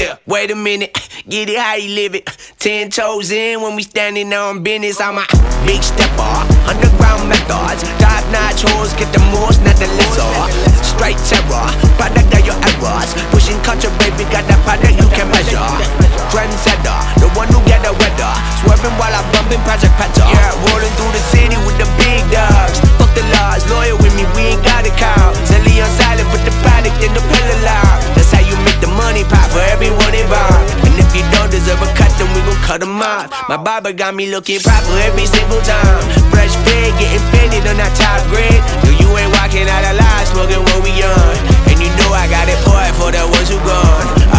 Yeah, wait a minute, get it how you live it. 10 toes in when we standing on business. I'm a big stepper, underground methods. Top-notch hoes, get the most, not the lesser. Straight terror, product of your errors. Pushing culture, baby, got that product you can measure. Trendsetter, the one who get the weather. Swerving while I'm bumping Project Petter. Yeah, rolling through the city with the big dogs. Fuck the laws, loyal with me, we ain't got a cow. Zelly on silent, put the product in the pillar loud. That's how you make the money pop for everyone involved. And if you don't deserve a cut, then we gon' cut them off. My barber got me looking proper every single time. Fresh pig, getting painted on that top grade. No, you ain't walking out alive, smoking what we on. And you know I got it poured for the ones who gone.